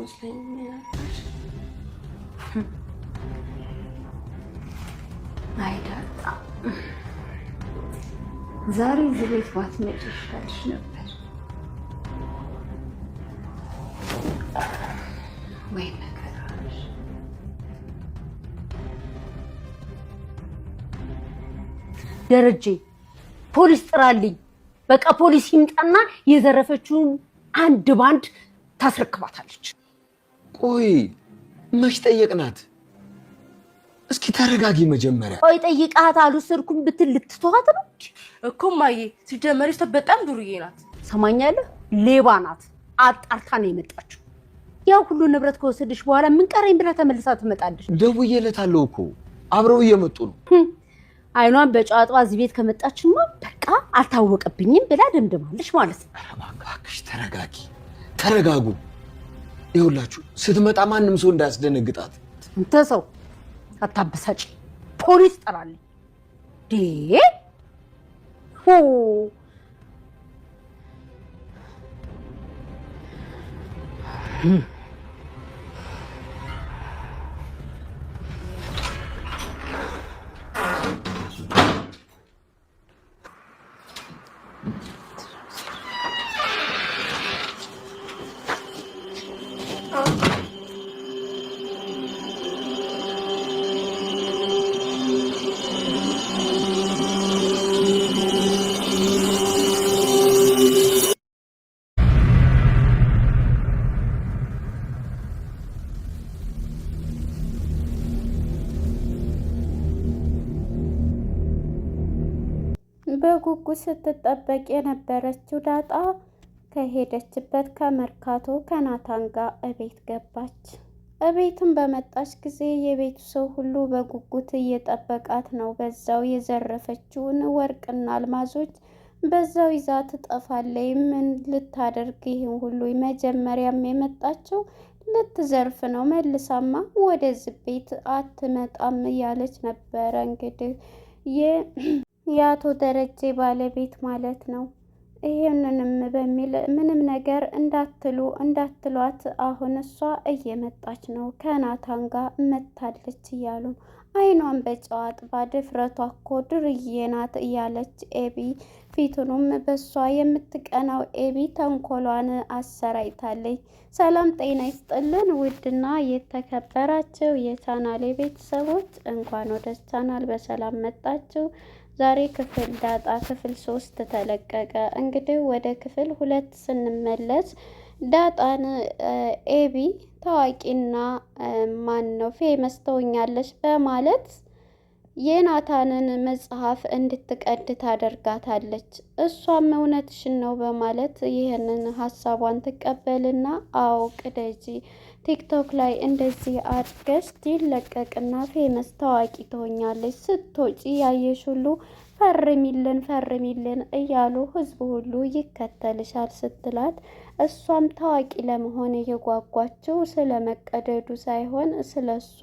አይመስለኝም የነበርሽ። አይዳጣ ዛሬ እዚህ ቤት ባትመጪ ይሻልሽ ነበር። ወይ ነገራሽ ደረጀ፣ ፖሊስ ጥራልኝ። በቃ ፖሊስ ይምጣና የዘረፈችውን አንድ ባንድ ታስረክባታለች። ቆይ መች ጠየቅናት? እስኪ ተረጋጊ መጀመሪያ። ቆይ ጠይቃት አልወሰድኩም ብትል ልትተዋት ነው እኮ ማዬ። ሲጀመርሽ በጣም ዱርዬ ናት። ሰማኛለህ? ሌባ ናት። አጣርታ ነው የመጣችው። ያው ሁሉ ንብረት ከወሰደች በኋላ ምን ቀረኝ ብላ ተመልሳ ትመጣለች። ደውዬለታለሁ እኮ አብረው እየመጡ ነው። አይኗን በጨዋታዋ እዚህ ቤት ከመጣችማ በቃ አልታወቀብኝም ብላ ደምድማለች ማለት ነው። እባክሽ ተረጋጊ፣ ተረጋጉ። ይኸውላችሁ ስትመጣ ማንም ሰው እንዳያስደነግጣት። እንተ ሰው አታበሳጭ። ፖሊስ ጠራልኝ ዴ ሆ በጉጉት ስትጠበቅ የነበረችው ዳጣ ከሄደችበት ከመርካቶ ከናታን ጋር እቤት ገባች። እቤትም በመጣች ጊዜ የቤቱ ሰው ሁሉ በጉጉት እየጠበቃት ነው። በዛው የዘረፈችውን ወርቅና አልማዞች በዛው ይዛ ትጠፋለች። ምን ልታደርግ ይህን ሁሉ? መጀመሪያም የመጣችው ልትዘርፍ ነው። መልሳማ ወደዚህ ቤት አትመጣም እያለች ነበረ። እንግዲህ የአቶ ደረጀ ባለቤት ማለት ነው። ይሄንንም በሚል ምንም ነገር እንዳትሏት አሁን እሷ እየመጣች ነው ከናታን ጋር መታለች እያሉ አይኗን በጨው አጥባ ድፍረቷ እኮ ድርዬ ናት እያለች ኤቢ ፊቱንም በሷ የምትቀናው ኤቢ ተንኮሏን አሰራይታለች። ሰላም ጤና ይስጥልን ውድና የተከበራችሁ የቻናሌ ቤተሰቦች እንኳን ወደ ቻናል በሰላም መጣችሁ። ዛሬ ክፍል ዳጣ ክፍል 3 ተለቀቀ። እንግዲህ ወደ ክፍል 2 ስንመለስ ዳጣን ኤቢ ታዋቂና ማን ነው ፌመስ ትሆኛለች በማለት የናታንን መጽሐፍ እንድትቀድ ታደርጋታለች። እሷም እውነትሽን ነው በማለት ይህንን ሀሳቧን ትቀበልና አዎ ቅደጂ፣ ቲክቶክ ላይ እንደዚህ አድርገሽ ይለቀቅና ፌመስ ታዋቂ ትሆኛለች፣ ስትወጪ ያየሽ ሁሉ ፈርሚልን እያሉ ህዝቡ ሁሉ ይከተልሻል ስትላት እሷም ታዋቂ ለመሆን እየጓጓችው ስለ መቀደዱ ሳይሆን ስለ እሷ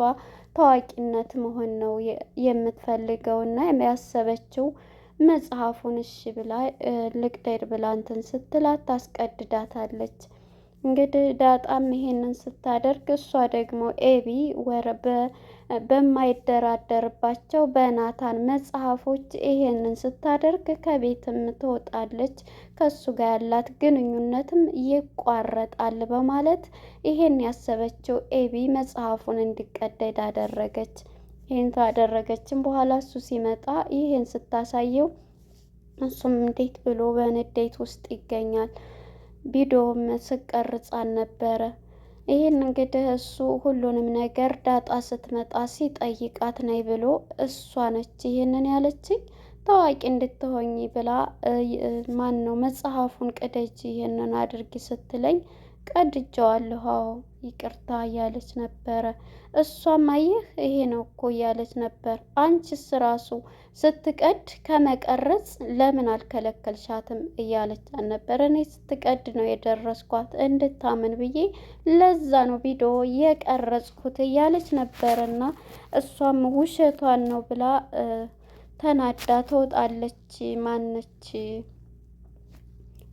ታዋቂነት መሆን ነው የምትፈልገውና የሚያሰበችው መጽሐፉን እሺ ብላ ልቅደድ ብላ እንትን ስትላት ታስቀድዳታለች። እንግዲህ ዳጣም ይሄንን ስታደርግ እሷ ደግሞ ኤቢ በማይደራደርባቸው በናታን መጽሐፎች ይሄንን ስታደርግ ከቤትም ትወጣለች፣ ከሱ ጋር ያላት ግንኙነትም ይቋረጣል በማለት ይሄን ያሰበችው ኤቢ መጽሐፉን እንዲቀደድ አደረገች። ይሄን ካደረገችም በኋላ እሱ ሲመጣ ይሄን ስታሳየው እሱም እንዴት ብሎ በንዴት ውስጥ ይገኛል። ቪዲዮም ስቀርጻን ነበረ። ይህን እንግዲህ እሱ ሁሉንም ነገር ዳጣ ስትመጣ ሲጠይቃት ነይ ብሎ እሷ ነች ይህንን ያለችኝ ታዋቂ እንድትሆኝ ብላ ማን ነው መጽሐፉን ቅደጅ ይህንን አድርጊ ስትለኝ ቀድጀዋለሁ አዎ ይቅርታ እያለች ነበረ። እሷም አየህ ይሄ ነው እኮ እያለች ነበር። አንቺስ ራሱ ስትቀድ ከመቀረጽ ለምን አልከለከልሻትም እያለች ነበር። እኔ ስትቀድ ነው የደረስኳት እንድታምን ብዬ ለዛ ነው ቪዲዮ የቀረጽኩት እያለች ነበርና እሷም ውሸቷን ነው ብላ ተናዳ ትወጣለች። ማነች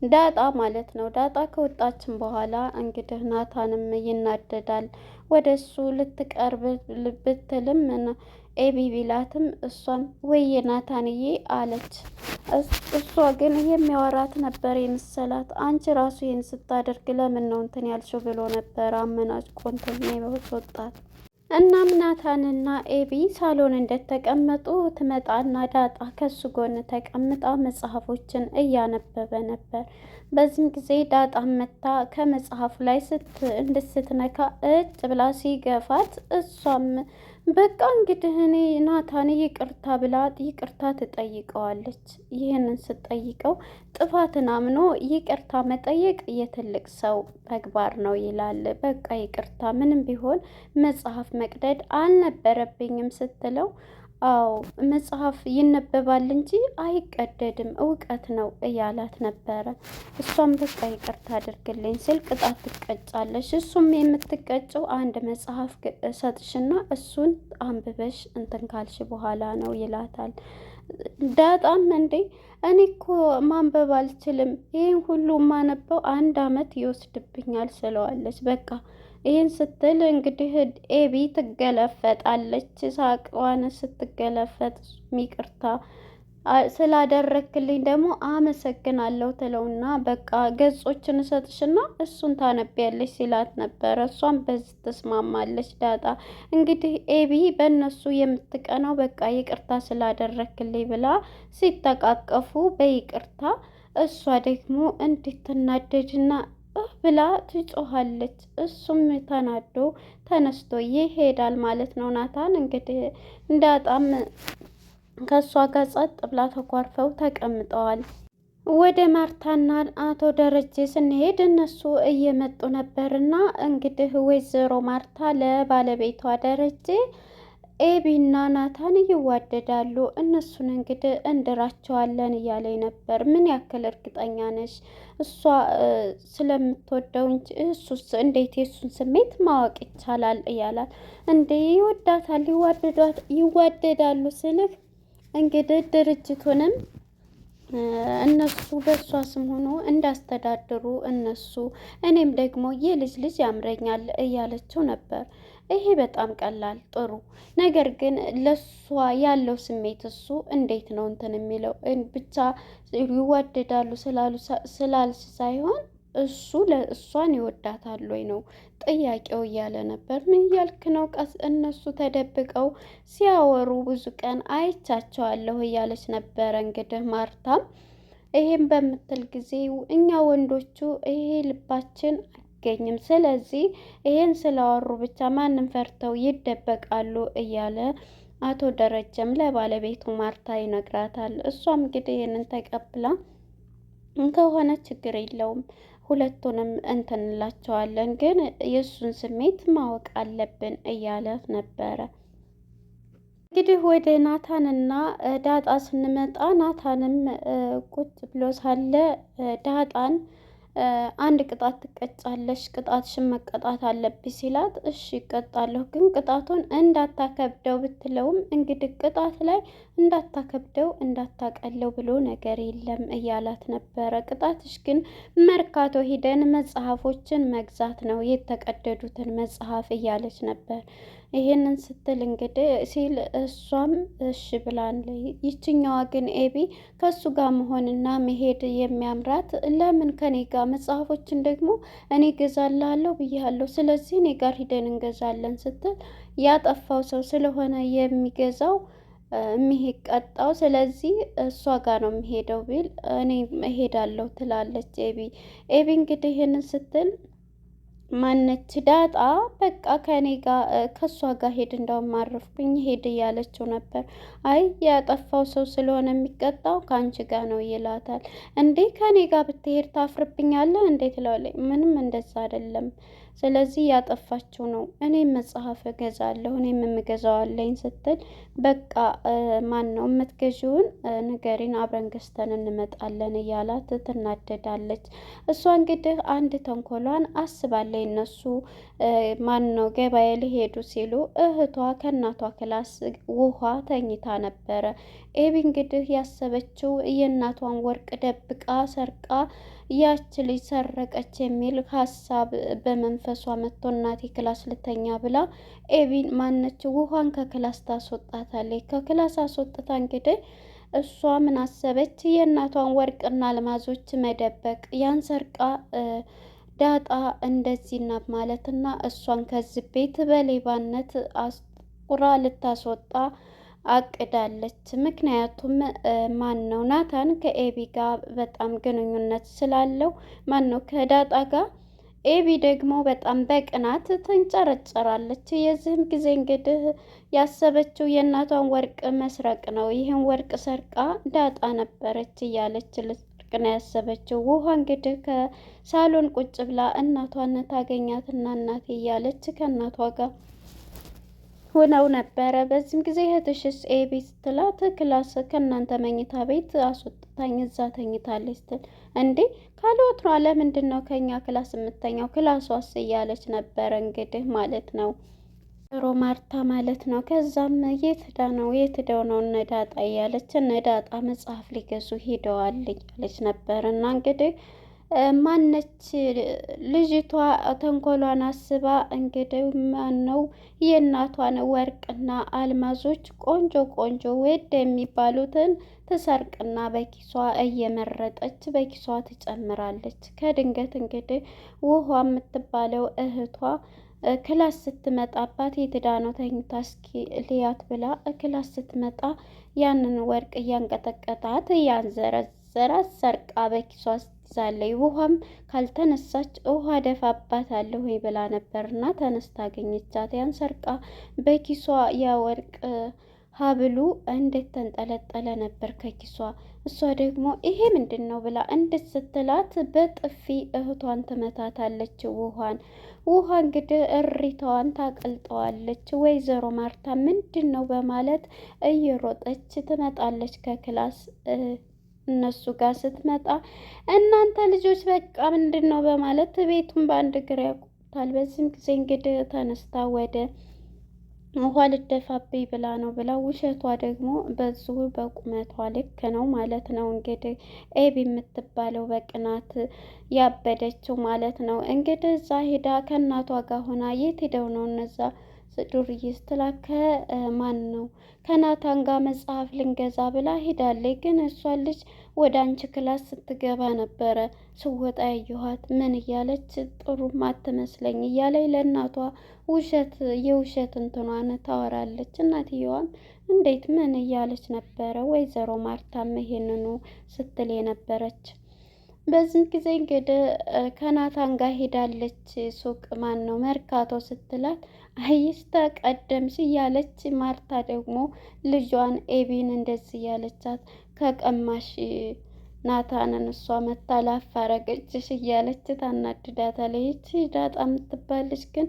ዳጣ ማለት ነው። ዳጣ ከወጣችን በኋላ እንግዲህ ናታንም ይናደዳል። ወደ እሱ ልትቀርብ ብትልም ኤቢ ቢላትም እሷም ወይ ናታንዬ አለች። እሷ ግን የሚያወራት ነበር የመሰላት። አንቺ ራሱ ይህን ስታደርግ ለምን ነው እንትን ያልሽው ብሎ ነበር አመናጭ ቆንተኛ ወጣት። እናም ናታንና ኤቢ ሳሎን እንደተቀመጡ ትመጣና ዳጣ ከሱ ጎን ተቀምጣ መጽሐፎችን እያነበበ ነበር። በዚህም ጊዜ ዳጣ መታ ከመጽሐፉ ላይ ስትነካ እጭ ብላ ሲገፋት እሷም በቃ እንግዲህ እኔ ናታን ይቅርታ ብላ ይቅርታ ትጠይቀዋለች። ይህንን ስትጠይቀው ጥፋትን አምኖ ይቅርታ መጠየቅ የትልቅ ሰው ተግባር ነው ይላል። በቃ ይቅርታ ምንም ቢሆን መጽሐፍ መቅደድ አልነበረብኝም ስትለው አዎ መጽሐፍ ይነበባል እንጂ አይቀደድም፣ እውቀት ነው እያላት ነበረ። እሷም በቃ ይቅርታ አድርግልኝ ስል ቅጣት ትቀጫለሽ። እሱም የምትቀጨው አንድ መጽሐፍ ሰጥሽና እሱን አንብበሽ እንትን ካልሽ በኋላ ነው ይላታል። ዳጣም እንዴ እኔ እኮ ማንበብ አልችልም፣ ይህን ሁሉ ማነበው 1 አመት ይወስድብኛል ስለዋለች። በቃ ይህን ስትል እንግዲህ ኤቢ ትገለፈጣለች። ሳቅዋን ስትገለፈጥ ይቅርታ ስላደረክልኝ ደግሞ አመሰግናለሁ ትለውና በቃ ገጾችን እሰጥሽና እሱን ታነቢያለሽ ሲላት ነበረ። እሷም በዚህ ተስማማለች። ዳጣ እንግዲህ ኤቢ በእነሱ የምትቀናው በቃ ይቅርታ ስላደረክልኝ ብላ ሲተቃቀፉ በይቅርታ እሷ ደግሞ እንድትናደድና ብላ ትጮኻለች። እሱም ተናዶ ተነስቶ ይሄዳል ማለት ነው። ናታን እንግዲህ ዳጣም ከእሷ ጋር ጸጥ ብላ ተኳርፈው ተቀምጠዋል። ወደ ማርታና አቶ ደረጀ ስንሄድ እነሱ እየመጡ ነበርና እንግዲህ ወይዘሮ ማርታ ለባለቤቷ ደረጀ ኤቢና ናታን ይዋደዳሉ፣ እነሱን እንግዲህ እንድራቸዋለን እያለኝ ነበር። ምን ያክል እርግጠኛ ነሽ? እሷ ስለምትወደው እንጂ እሱስ እንዴት የሱን ስሜት ማወቅ ይቻላል? እያላት እንዴ ይወዳታል፣ ይዋደዳሉ ስልህ እንግዲህ ድርጅቱንም እነሱ በእሷ ስም ሆኖ እንዳስተዳድሩ እነሱ እኔም ደግሞ የልጅ ልጅ ያምረኛል እያለችው ነበር። ይሄ በጣም ቀላል ጥሩ ነገር ግን ለሷ ያለው ስሜት እሱ እንዴት ነው እንትን የሚለው ብቻ ይዋደዳሉ ስላልሽ ሳይሆን እሱ ለእሷን ይወዳታል ወይ ነው ጥያቄው እያለ ነበር። ምን እያልክ ነው? ቀስ እነሱ ተደብቀው ሲያወሩ ብዙ ቀን አይቻቸዋለሁ እያለች ነበረ። እንግዲህ ማርታም ይሄን በምትል ጊዜ እኛ ወንዶቹ ይሄ ልባችን አይገኝም፣ ስለዚህ ይሄን ስላወሩ ብቻ ማንም ፈርተው ይደበቃሉ እያለ አቶ ደረጀም ለባለቤቱ ማርታ ይነግራታል። እሷም እንግዲህ ይህንን ተቀብላ ከሆነ ችግር የለውም ሁለቱንም እንትንላቸዋለን፣ ግን የእሱን ስሜት ማወቅ አለብን እያለ ነበረ። እንግዲህ ወደ ናታንና ዳጣ ስንመጣ ናታንም ቁጭ ብሎ ሳለ ዳጣን አንድ ቅጣት ትቀጫለሽ፣ ቅጣትሽን መቀጣት አለብሽ ሲላት እሺ ይቀጣለሁ፣ ግን ቅጣቱን እንዳታከብደው ብትለውም እንግዲህ ቅጣት ላይ እንዳታከብደው እንዳታቀለው ብሎ ነገር የለም እያላት ነበረ። ቅጣትሽ ግን መርካቶ ሂደን መጽሐፎችን መግዛት ነው፣ የተቀደዱትን መጽሐፍ እያለች ነበር። ይሄንን ስትል እንግዲህ ሲል እሷም እሺ ብላለች። ይችኛዋ ግን ኤቢ ከሱ ጋር መሆንና መሄድ የሚያምራት ለምን ከኔ ጋር መጽሐፎችን ደግሞ እኔ ገዛላለሁ ብያለሁ፣ ስለዚህ እኔ ጋር ሂደን እንገዛለን ስትል ያጠፋው ሰው ስለሆነ የሚገዛው የሚቀጣው ስለዚህ እሷ ጋር ነው የሚሄደው ቢል እኔ እሄዳለሁ ትላለች ኤቢ እንግዲህ ይሄንን ስትል ማነች ዳጣ በቃ ከኔ ጋር ከሷ ጋር ሄድ እንዳውም አረፍኩኝ ሄድ እያለችው ነበር። አይ ያጠፋው ሰው ስለሆነ የሚቀጣው ከአንቺ ጋር ነው ይላታል። እንዴ ከኔ ጋር ብትሄድ ታፍርብኛለህ እንዴት ትለዋለች። ምንም እንደዛ አይደለም፣ ስለዚህ ያጠፋችው ነው፣ እኔም መጽሐፍ እገዛለሁ እኔም የምገዛዋለኝ ስትል በቃ ማን ነው የምትገዢውን ንገሪን አብረን ገዝተን እንመጣለን እያላት ትናደዳለች። እሷ እንግዲህ አንድ ተንኮሏን አስባለች። እነሱ ማን ነው ገበያ ሊሄዱ ሲሉ እህቷ ከእናቷ ክላስ ውሃ ተኝታ ነበረ። ኤቢ እንግዲህ ያሰበችው የእናቷን ወርቅ ደብቃ ሰርቃ ያች ልጅ ሰረቀች የሚል ሀሳብ በመንፈሷ መጥቶ እናቴ ክላስ ልተኛ ብላ ኤቢን ማነች ውሃን ከክላስ ታስወጣታለች። ከክላስ አስወጥታ እንግዲህ እሷ ምን አሰበች? የእናቷን ወርቅና አልማዞች መደበቅ ያን ሰርቃ ዳጣ እንደዚህ ናት ማለትና እሷን ከዚህ ቤት በሌባነት አስቁራ ልታስወጣ አቅዳለች። ምክንያቱም ማን ነው ናታን ከኤቢ ጋር በጣም ግንኙነት ስላለው ማን ነው ከዳጣ ጋር ኤቢ ደግሞ በጣም በቅናት ትንጨረጨራለች። የዚህም ጊዜ እንግዲህ ያሰበችው የእናቷን ወርቅ መስረቅ ነው። ይህን ወርቅ ሰርቃ ዳጣ ነበረች እያለች ልትሰርቅ ነው ያሰበችው። ውሃ እንግዲህ ከሳሎን ቁጭ ብላ እናቷን ታገኛትና እናቴ እያለች ከእናቷ ጋር ሆነው ነበረ። በዚህም ጊዜ እህትሽስ ኤቢ ስትላት ክላስ ከእናንተ መኝታ ቤት አስወጥታኝ እዛ ተኝታለች ስትል እንዴ ካለ ወትሮ ለምንድን ነው ከኛ ክላስ የምተኛው? ክላሷስ እያለች ነበረ እንግዲህ ማለት ነው ማርታ ማለት ነው። ከዛም የት ሄደው ነው እነዳጣ እያለች እነዳጣ መጽሐፍ ሊገዙ ሄደዋል እያለች ነበር። እና እንግዲህ ማነች ልጅቷ ተንኮሏን አስባ እንግዲህ ማነው የእናቷን ወርቅና አልማዞች ቆንጆ ቆንጆ ውድ የሚባሉትን ትሰርቅና በኪሷ እየመረጠች በኪሷ ትጨምራለች። ከድንገት እንግዲህ ውሃ የምትባለው እህቷ ክላስ ስትመጣባት የትዳ ነው ተኝታ እስኪ ልያት ብላ ክላስ ስትመጣ ያንን ወርቅ እያንቀጠቀጣት እያንዘረዘራት ሰርቃ በኪሷ ስትይዛለች። ውሃም ካልተነሳች ውሃ ደፋባታለሁ ወይ ብላ ነበርና ተነስታ አገኘቻት። ያን ሰርቃ በኪሷ ያ ወርቅ ሀብሉ እንዴት ተንጠለጠለ ነበር ከኪሷ። እሷ ደግሞ ይሄ ምንድን ነው ብላ እንዴት ስትላት በጥፊ እህቷን ትመታታለች ውሃን። ውሃ እንግዲህ እሪታዋን ታቀልጠዋለች። ወይዘሮ ማርታ ምንድን ነው በማለት እየሮጠች ትመጣለች ከክላስ። እነሱ ጋር ስትመጣ እናንተ ልጆች በቃ ምንድን ነው በማለት ቤቱን በአንድ እግር ያቆሙታል። በዚህም ጊዜ እንግዲህ ተነስታ ወደ ውሃ ልደፋብኝ ብላ ነው ብላ ውሸቷ ደግሞ በዚሁ በቁመቷ ልክ ነው ማለት ነው። እንግዲህ ኤቢ የምትባለው በቅናት ያበደችው ማለት ነው። እንግዲህ እዛ ሄዳ ከእናቷ ጋር ሆና የት ሄደው ነው እነዛ ዱርዬ ስትላት ከማን ነው ከናታን ጋር መጽሐፍ ልንገዛ ብላ ሄዳለች። ግን እሷ ልጅ ወደ አንቺ ክላስ ስትገባ ነበረ ስወጣ ያየኋት። ምን እያለች ጥሩም አትመስለኝ እያለች ለእናቷ የውሸት እንትኗን ታወራለች። እናትየዋም እንዴት ምን እያለች ነበረ ወይዘሮ ማርታም ይሄንኑ ስትል የነበረች። በዚህ ጊዜ እንግዲህ ከናታን ጋር ሄዳለች ሱቅ ማን ነው መርካቶ ስትላት አይስተ ቀደምሽ እያለች ማርታ ደግሞ ልጇን ኤቢን እንደዚህ እያለቻት ከቀማሽ ናታንን እሷ መታ ላፋረገችሽ እያለች ታናድዳታለች። ዳጣ የምትባልሽ ግን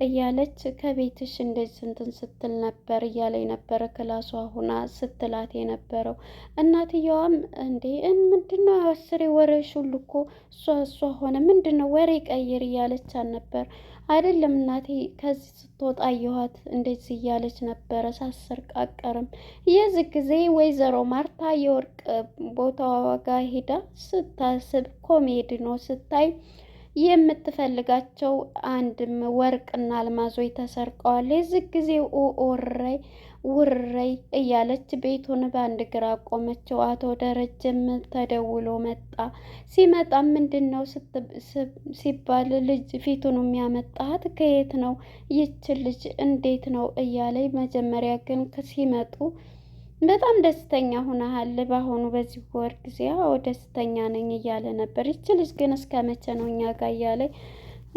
እያለች ከቤትሽ እንደዚህ እንትን ስትል ነበር እያለኝ ነበረ ክላሷ ሁና ስትላት የነበረው። እናትየዋም እንዴ ምንድነው አስሬ ወሬሽ ሁሉ እኮ እሷ ሆነ ምንድነው ወሬ ቀይር እያለቻት ነበር። አይደለም እናቴ ከዚህ ስትወጣ አየኋት እንደዚህ እያለች ነበረ ሳሰርቅ አቀርም። የዚህ ጊዜ ወይዘሮ ማርታ የወርቅ ቦታዋ ጋር ሄዳ ስታስብ ኮሜዲ ነው ስታይ የምትፈልጋቸው አንድም ወርቅና አልማዞች ተሰርቀዋል። የዚህ ጊዜ ኦረይ ውረይ እያለች ቤቱን በአንድ ግራ ቆመችው። አቶ ደረጀም ተደውሎ መጣ። ሲመጣ ምንድን ነው ሲባል ልጅ ፊቱን የሚያመጣት ከየት ነው ይች ልጅ እንዴት ነው እያለኝ መጀመሪያ ግን ሲመጡ በጣም ደስተኛ ሆነሃል በአሁኑ በዚህ ወር ጊዜ? አዎ ደስተኛ ነኝ እያለ ነበር። ይች ልጅ ግን እስከ መቼ ነው እኛ ጋር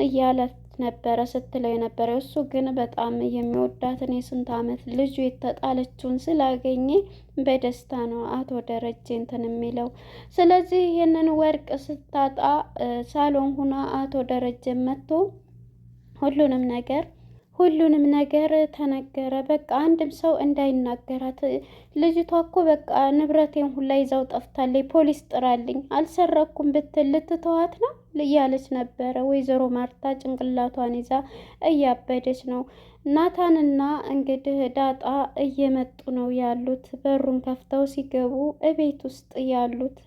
እያለ ነበረ ስትለው የነበረ። እሱ ግን በጣም የሚወዳትን የስንት ዓመት ልጁ የተጣለችውን ስላገኘ በደስታ ነው አቶ ደረጀ እንትን የሚለው። ስለዚህ ይህንን ወርቅ ስታጣ ሳሎን ሁና አቶ ደረጀ መጥቶ ሁሉንም ነገር ተነገረ። በቃ አንድም ሰው እንዳይናገራት ልጅቷ እኮ በቃ ንብረቴን ሁላ ይዛው ጠፍታለች፣ ፖሊስ ጥራልኝ፣ አልሰረኩም ብትል ልትተዋት ነው እያለች ነበረ። ወይዘሮ ማርታ ጭንቅላቷን ይዛ እያበደች ነው። ናታንና እንግዲህ ዳጣ እየመጡ ነው ያሉት። በሩን ከፍተው ሲገቡ እቤት ውስጥ ያሉት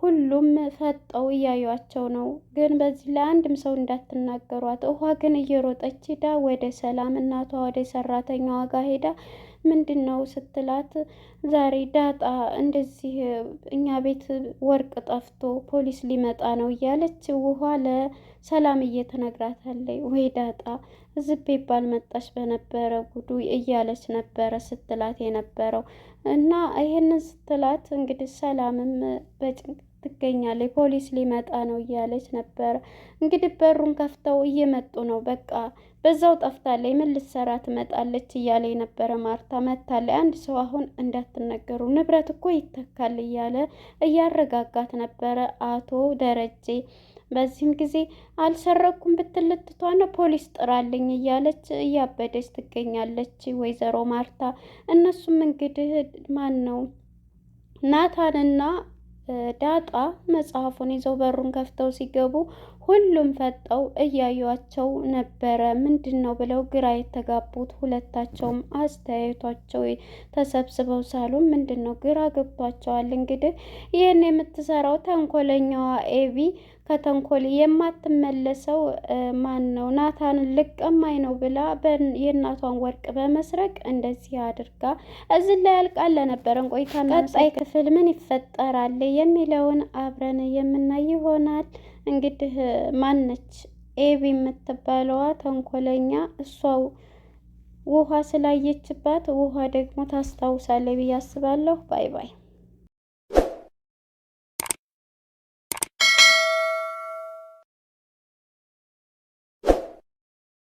ሁሉም ፈጠው እያዩቸው ነው። ግን በዚህ ላይ አንድም ሰው እንዳትናገሯት። ውሃ ግን እየሮጠች ሄዳ ወደ ሰላም እናቷ ወደ ሰራተኛዋ ጋር ሄዳ ምንድን ነው ስትላት፣ ዛሬ ዳጣ እንደዚህ እኛ ቤት ወርቅ ጠፍቶ ፖሊስ ሊመጣ ነው እያለች ውሃ ለሰላም እየተነግራታለች። ወይ ዳጣ ዝቤ ባልመጣች በነበረ ጉዱ እያለች ነበረ ስትላት የነበረው እና ይሄንን ስትላት እንግዲህ ሰላምም በጭንቅ ትገኛለች። ፖሊስ ሊመጣ ነው እያለች ነበረ። እንግዲህ በሩን ከፍተው እየመጡ ነው። በቃ በዛው ጠፍታለች፣ ምን ልትሰራ ትመጣለች እያለ የነበረ ማርታ መታለች። አንድ ሰው አሁን እንዳትነገሩ ንብረት እኮ ይተካል እያለ እያረጋጋት ነበረ አቶ ደረጀ። በዚህም ጊዜ አልሰረኩም ብትል ልትቷ ነው ፖሊስ ጥራልኝ እያለች እያበደች ትገኛለች ወይዘሮ ማርታ። እነሱም እንግዲህ ማን ነው ናታንና ዳጣ መጽሐፉን ይዘው በሩን ከፍተው ሲገቡ ሁሉም ፈጠው እያዩቸው ነበረ። ምንድን ነው ብለው ግራ የተጋቡት ሁለታቸውም አስተያየቷቸው ተሰብስበው ሳሉን ምንድን ነው ግራ ገብቷቸዋል። እንግዲህ ይህን የምትሰራው ተንኮለኛዋ ኤቢ ከተንኮል የማትመለሰው ማን ነው ናታንን ልቀማኝ ነው ብላ የእናቷን ወርቅ በመስረቅ እንደዚህ አድርጋ እዚህ ላይ ያልቃል። ለነበረን ቆይታ ቀጣይ ክፍል ምን ይፈጠራል የሚለውን አብረን የምናይ ይሆናል። እንግዲህ ማነች ኤቢ የምትባለዋ ተንኮለኛ እሷው ውሃ ስላየችባት ውሃ ደግሞ ታስታውሳለች ብዬ አስባለሁ። ባይ ባይ።